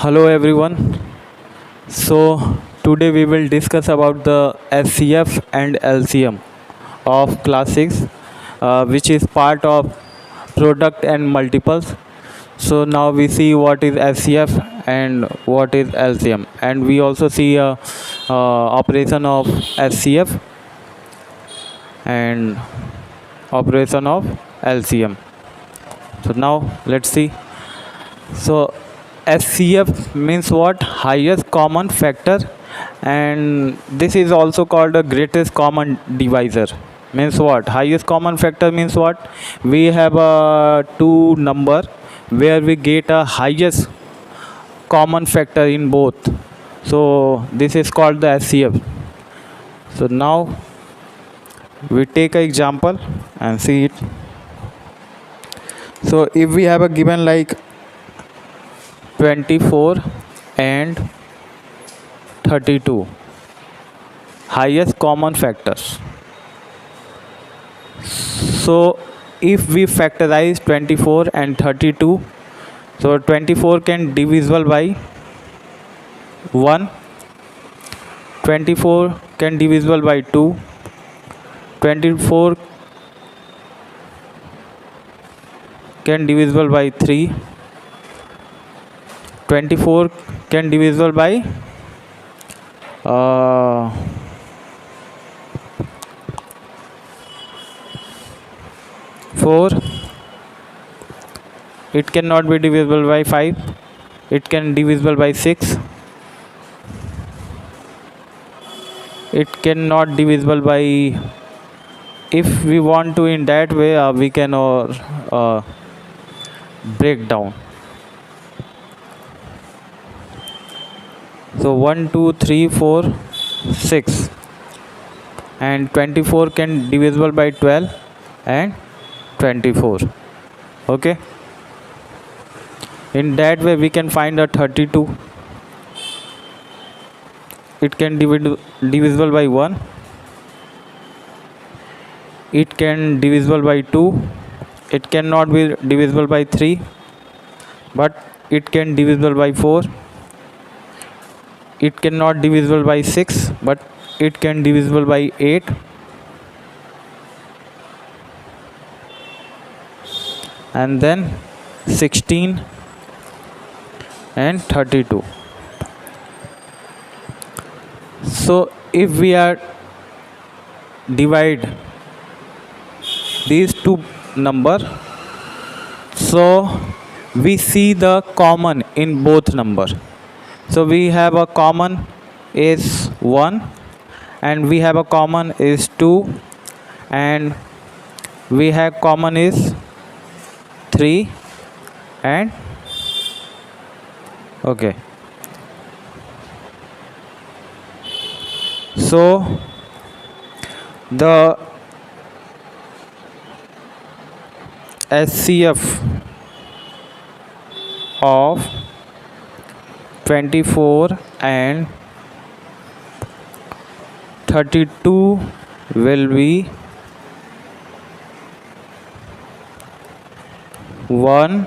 Hello everyone. So today we will discuss about the SCF and LCM of class 6, which is part of product and multiples. So now we see what is SCF and what is LCM, and we also see a operation of SCF and operation of LCM. So now let's see. So SCF means what? Highest common factor, and this is also called the greatest common divisor. Means what? Highest common factor means what? We have a two number where we get a highest common factor in both. So this is called the SCF. So now we take an example and see it. So if we have a given like 24 and 32 highest common factors. So if we factorize 24 and 32, so 24 can divisible by 1, 24 can divisible by 2, 24 can divisible by 3, 24 can divisible by 4. It cannot be divisible by 5. It can divisible by 6. It cannot divisible by, if we want to in that way, we can break down. So 1 2 3 4 6, and 24 can divisible by 12 and 24. Okay, in that way we can find a 32. It can divisible by 1. It can divisible by 2. It cannot be divisible by 3, but it can divisible by 4. It cannot divisible by 6, but it can divisible by 8. And then 16 and 32. So if we are divide these two number, so we see the common in both number. So we have a common is 1, and we have a common is 2, and we have common is 3, and okay. So the SCF of 24 and 32 will be 1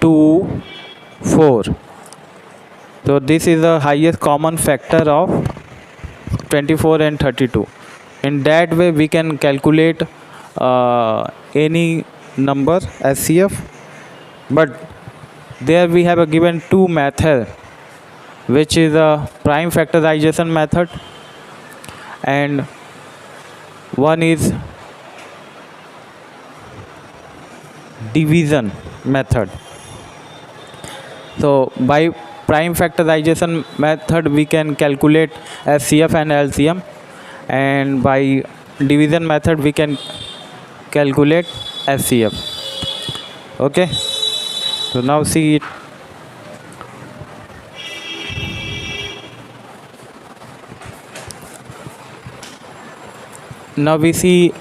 2 4. So this is the highest common factor of 24 and 32. In that way we can calculate any number SCF, but there we have a given two method, which is a prime factorization method, and one is division method. So by prime factorization method we can calculate SCF and LCM, and by division method we can calculate SCF. Okay, so now see it. Now we see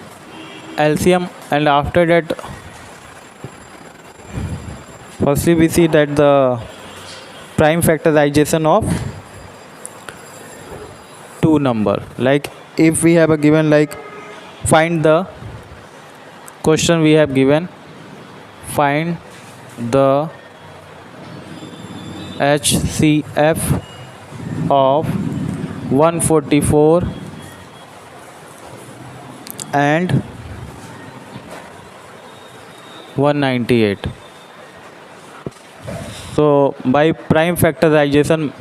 LCM, and after that firstly we see that the prime factorization of two number. Like if we have a given like find the question we have given, find the HCF of 144 and 198. So by prime factorization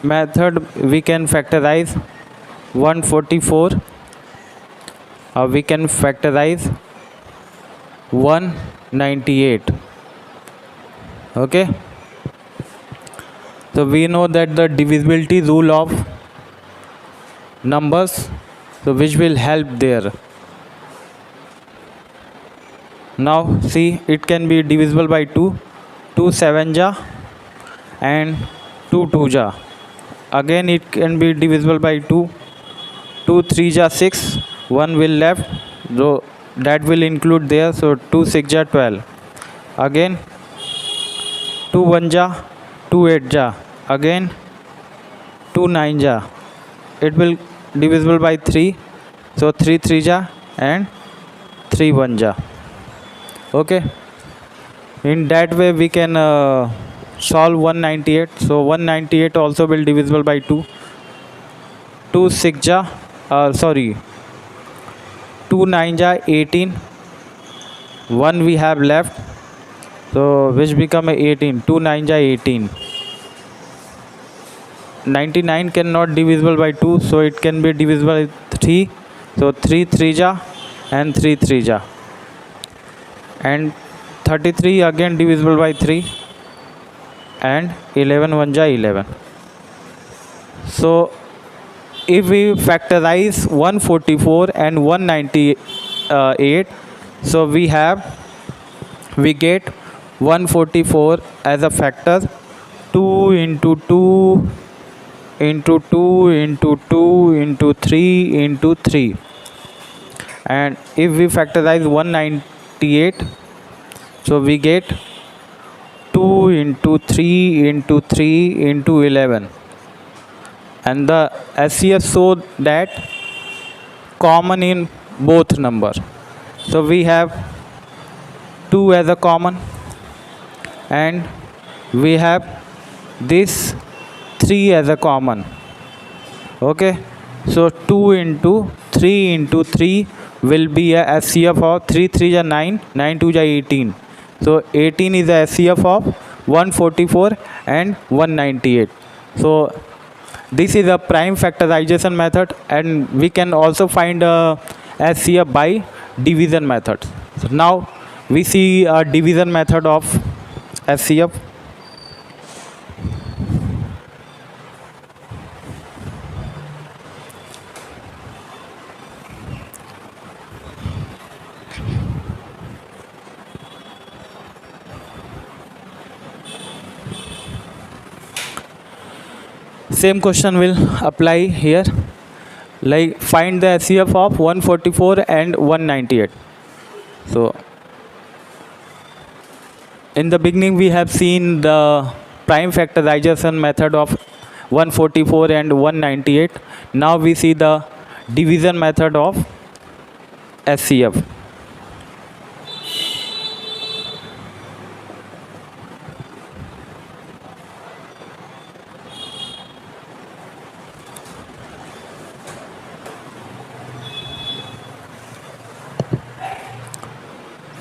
method, we can factorize 144, or we can factorize 198. Okay, so we know that the divisibility rule of numbers, so which will help there. Now see, it can be divisible by 2, 2 7 ja and 2 2 ja. Again it can be divisible by 2, 2 3 ja 6, 1 will left, so that will include there, so 2 6 ja 12. Again 2 1 ja, 2 8 ja, again 2 9 ja, it will divisible by 3, so 3 3 ja and 3 1 ja. Okay, in that way we can solve 198. So 198 also will divisible by 2, 2 6 ja, 2 9 ja 18, 1 we have left, so which become 18, 2 9 ja 18. 99 cannot divisible by 2, so it can be divisible by 3, so 3 3 ja and 3 3 ja, and 33 again divisible by 3, and 11 1 ja 11. So if we factorize 144 and 198, so we get 144 as a factor 2 into 2 into 2 into 2 into 3 into 3. And if we factorize 198, so we get 2 into 3 into 3 into 11. And the SCF show that common in both number. So we have 2 as a common, and we have this 3 as a common. Okay, so 2 into 3 into 3 will be a SCF of 3 3 ja 9, 9 2 ja 18. So 18 is a SCF of 144 and 198. So this is a prime factorization method, and we can also find a SCF by division method. So now we see a division method of SCF. Same question will apply here, like find the SCF of 144 and 198. So in the beginning we have seen the prime factorization method of 144 and 198. Now we see the division method of SCF.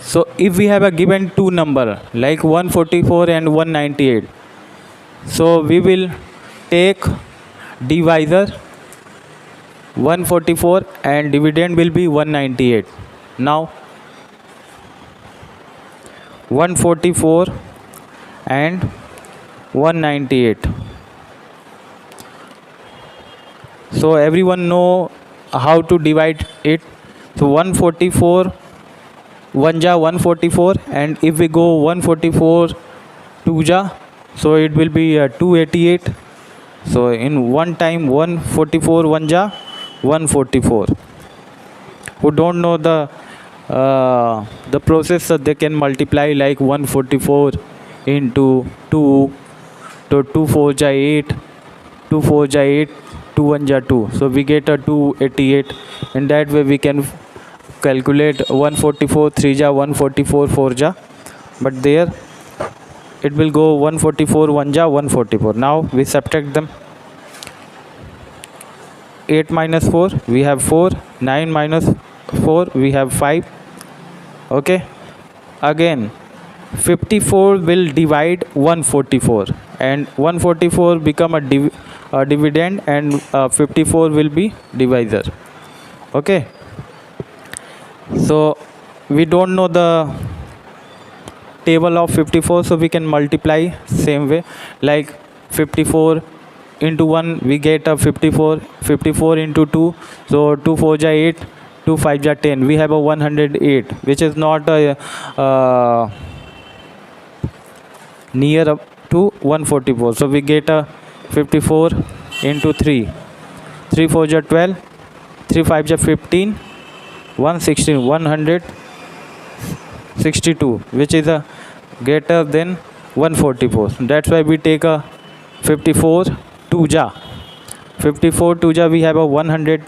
So if we have a given two number like 144 and 198, so we will take divisor 144 and dividend will be 198. Now 144 and 198. So everyone know how to divide it. So 144 1 ja 144, and if we go 144 2 ja, so it will be 288. So in one time 144 1 ja 144. who don't know the process, so they can multiply like 144 into 2, so 2 4 ja 8, 2 4 ja 8, 2 1 ja 2, so we get a 288. In that way we can calculate 144 3 ja 144 4 ja, but there it will go 144 1 ja 144. Now we subtract them. 8 minus 4 we have 4, 9 minus 4 we have 5. Okay, again 54 will divide 144, and 144 become a dividend, and 54 will be divisor. Okay, so we don't know the table of 54, so we can multiply same way, like 54 into 1 we get a 54, 54 into 2, so 2 4 ja 8, 2 5 ja 10, we have a 108, which is not a near up to 144, so we get a 54 into 3, 3 4 ja 12, 3 5 ja 15, 116, 162, which is a greater than 144. That's why we take a 54 2 ja, 54 2 ja we have a 100